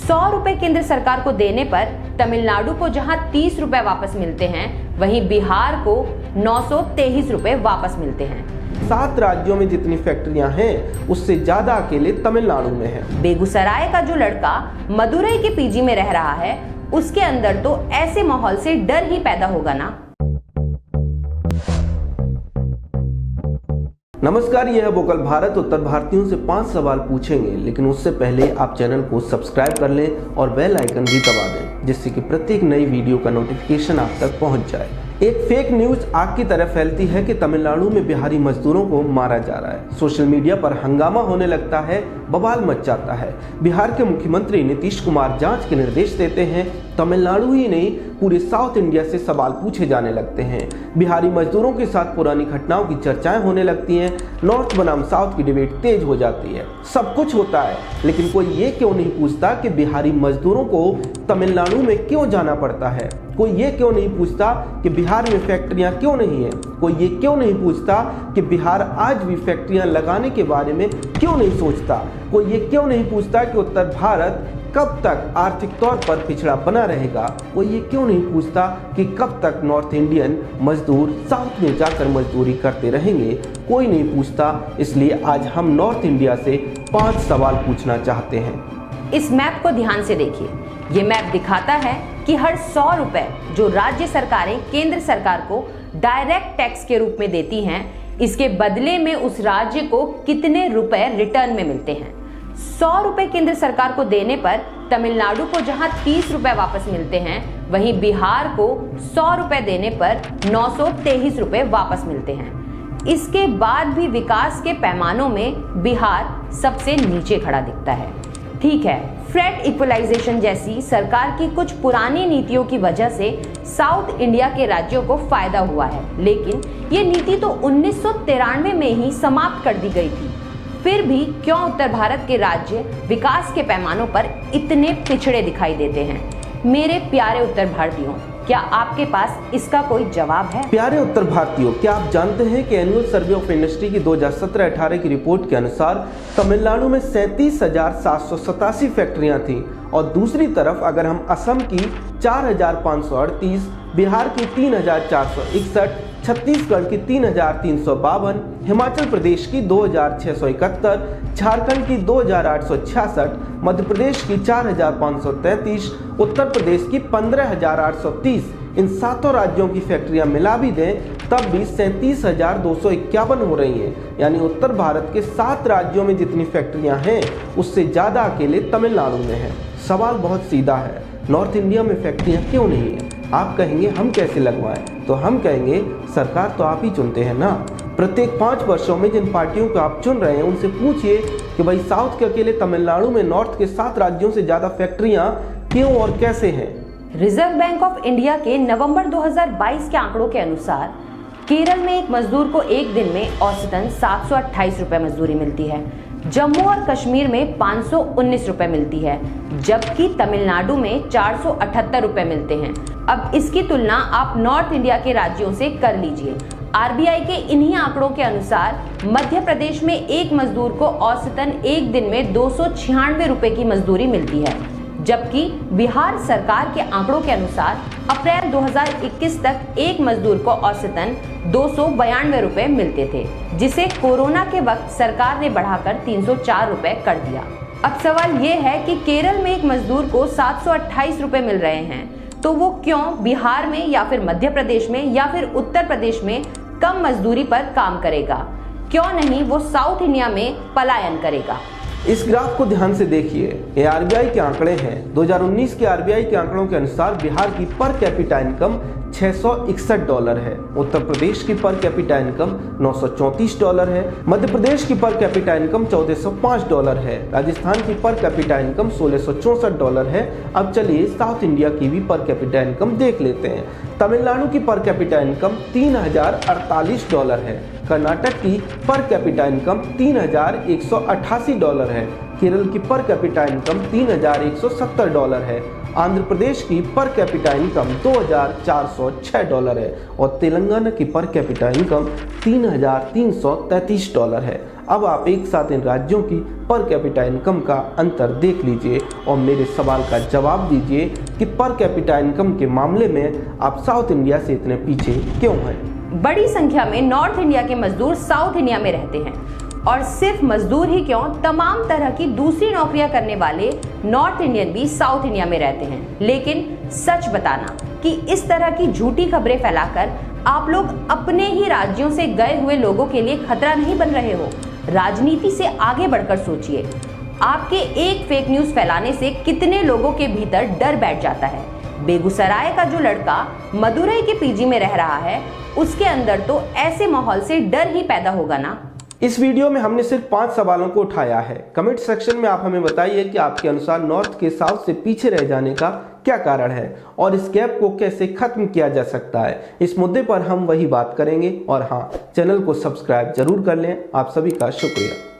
₹100 केंद्र सरकार को देने पर तमिलनाडु को जहां ₹30 वापस मिलते हैं, वहीं बिहार को ₹923 वापस मिलते हैं। 7 राज्यों में जितनी फैक्ट्रियां हैं उससे ज्यादा अकेले तमिलनाडु में है। बेगूसराय का जो लड़का मदुरई के पीजी में रह रहा है, उसके अंदर तो ऐसे माहौल से डर ही पैदा होगा ना। नमस्कार, यह है वोकल भारत। उत्तर भारतीयों से 5 सवाल पूछेंगे, लेकिन उससे पहले आप चैनल को सब्सक्राइब कर लें और बेल आइकन भी दबा दें, जिससे कि प्रत्येक नई वीडियो का नोटिफिकेशन आप तक पहुंच जाए। एक फेक न्यूज आग की तरह फैलती है कि तमिलनाडु में बिहारी मजदूरों को मारा जा रहा है। सोशल मीडिया पर हंगामा होने लगता है, बवाल मच जाता है। बिहार के मुख्यमंत्री नीतीश कुमार जांच के निर्देश देते हैं। तमिलनाडु ही नहीं, पूरे साउथ इंडिया से सवाल पूछे जाने लगते हैं। बिहारी मजदूरों के साथ पुरानी घटनाओं की चर्चाएं होने लगती हैं। नॉर्थ बनाम साउथ की डिबेट तेज हो जाती है। सब कुछ होता है, लेकिन कोई ये क्यों नहीं पूछता कि बिहारी मजदूरों को तमिलनाडु में क्यों जाना पड़ता है। कोई ये क्यों नहीं पूछता कि बिहार में फैक्ट्रियां क्यों नहीं है। कोई ये क्यों नहीं पूछता कि बिहार आज भी फैक्ट्रियां लगाने के बारे में क्यों नहीं सोचता। कोई ये क्यों नहीं पूछता कि उत्तर भारत कब तक आर्थिक तौर पर पिछड़ा बना रहेगा। कोई ये क्यों नहीं पूछता कि कब तक नॉर्थ इंडियन मजदूर साउथ में जाकर मजदूरी करते रहेंगे। कोई नहीं पूछता। इसलिए आज हम नॉर्थ इंडिया से 5 सवाल पूछना चाहते हैं। इस मैप को ध्यान से देखिए। ये मैप दिखाता है कि हर ₹100 जो राज्य सरकारें केंद्र सरकार को डायरेक्ट टैक्स के रूप में देती हैं, इसके बदले में उस राज्य को कितने रुपए रिटर्न में मिलते हैं। ₹100 केंद्र सरकार को देने पर तमिलनाडु को जहां ₹30 वापस मिलते हैं, वहीं बिहार को ₹100 देने पर ₹923 वापस मिलते हैं। इसके बाद भी विकास के पैमानों में बिहार सबसे नीचे खड़ा दिखता है। ठीक है, फ्लैट इक्वलाइजेशन जैसी सरकार की कुछ पुरानी नीतियों की वजह से साउथ इंडिया के राज्यों को फायदा हुआ है, लेकिन ये नीति तो 1993 में ही समाप्त कर दी गई थी। फिर भी क्यों उत्तर भारत के राज्य विकास के पैमानों पर इतने पिछड़े दिखाई देते हैं। मेरे प्यारे उत्तर भारतीयों, क्या आपके पास इसका कोई जवाब है? प्यारे उत्तर भारतीयों, क्या आप जानते हैं कि एनुअल सर्वे ऑफ इंडस्ट्री की 2017-18 की रिपोर्ट के अनुसार तमिलनाडु में 37,787 फैक्ट्रियां थी, और दूसरी तरफ अगर हम असम की 4,538, बिहार की 3,461, छत्तीसगढ़ की 3,352, हिमाचल प्रदेश की 2,671, झारखंड की 2,866, मध्य प्रदेश की 4,533, उत्तर प्रदेश की 15,830, इन 7 राज्यों की फैक्ट्रियां मिला भी दें तब भी 37,251 हो रही हैं। यानी उत्तर भारत के 7 राज्यों में जितनी फैक्ट्रियां हैं उससे ज़्यादा अकेले तमिलनाडु में है। सवाल बहुत सीधा है, नॉर्थ इंडिया में फैक्ट्रियां क्यों नहीं है? आप कहेंगे हम कैसे लगवाएं, तो हम कहेंगे सरकार तो आप ही चुनते हैं ना। प्रत्येक 5 वर्षों में जिन पार्टियों को आप चुन रहे हैं उनसे पूछिए कि भाई साउथ के अकेले तमिलनाडु में नॉर्थ के 7 राज्यों से ज़्यादा फैक्ट्रियां क्यों और कैसे हैं। रिजर्व बैंक ऑफ इंडिया के नवंबर 2022 के आंकड़ों के अनुसार केरल में एक मजदूर को एक दिन में औसतन ₹728 मजदूरी मिलती है। जम्मू और कश्मीर में ₹519 मिलती है, जबकि तमिलनाडु में ₹478 मिलते हैं। अब इसकी तुलना आप नॉर्थ इंडिया के राज्यों से कर लीजिए। आरबीआई के इन्हीं आंकड़ों के अनुसार मध्य प्रदेश में एक मजदूर को औसतन एक दिन में ₹296 की मजदूरी मिलती है, जबकि बिहार सरकार के आंकड़ों के अनुसार अप्रैल 2021 तक एक मजदूर को औसतन ₹292 मिलते थे, जिसे कोरोना के वक्त सरकार ने बढ़ाकर ₹304 कर दिया। अब सवाल ये है कि केरल में एक मजदूर को ₹728 मिल रहे हैं, तो वो क्यों बिहार में या फिर मध्य प्रदेश में या फिर उत्तर प्रदेश में कम मजदूरी पर काम करेगा? क्यों नहीं वो साउथ इंडिया में पलायन करेगा? इस ग्राफ को ध्यान से देखिए, ये आरबीआई के आंकड़े हैं। 2019 के आरबीआई के आंकड़ों के अनुसार बिहार की पर कैपिटा इनकम $661 है, उत्तर प्रदेश की पर कैपिटा इनकम $934 है, मध्य प्रदेश की पर कैपिटा इनकम $1405 है, राजस्थान की पर कैपिटा इनकम $1664 है। अब चलिए साउथ इंडिया की भी पर कैपिटा इनकम देख लेते हैं। तमिलनाडु की पर कैपिटा इनकम $3048 है, कर्नाटक की पर कैपिटा इनकम $3188 है, केरल की पर कैपिटा इनकम $3170 है, आंध्र प्रदेश की पर कैपिटा इनकम $2,406 है और तेलंगाना की पर कैपिटा इनकम $3,333 है। अब आप एक साथ इन राज्यों की पर कैपिटा इनकम का अंतर देख लीजिए और मेरे सवाल का जवाब दीजिए कि पर कैपिटा इनकम के मामले में आप साउथ इंडिया से इतने पीछे क्यों हैं। बड़ी संख्या में नॉर्थ इंडिया के मजदूर साउथ इंडिया में रहते हैं और सिर्फ मजदूर ही क्यों, तमाम तरह की दूसरी नौकरियां करने वाले नॉर्थ इंडियन भी साउथ इंडिया में रहते हैं। लेकिन सच बताना कि इस तरह की झूठी खबरें फैलाकर आप लोग अपने ही राज्यों से गए हुए लोगों के लिए खतरा नहीं बन रहे हो। राजनीति से आगे बढ़कर सोचिए, आपके एक फेक न्यूज फैलाने से कितने लोगों के भीतर डर बैठ जाता है। बेगूसराय का जो लड़का मदुरई के पीजी में रह रहा है, उसके अंदर तो ऐसे माहौल से डर ही पैदा होगा ना। इस वीडियो में हमने सिर्फ 5 सवालों को उठाया है। कमेंट सेक्शन में आप हमें बताइए कि आपके अनुसार नॉर्थ के साउथ से पीछे रह जाने का क्या कारण है और इस गैप को कैसे खत्म किया जा सकता है। इस मुद्दे पर हम वही बात करेंगे और हाँ, चैनल को सब्सक्राइब जरूर कर लें। आप सभी का शुक्रिया।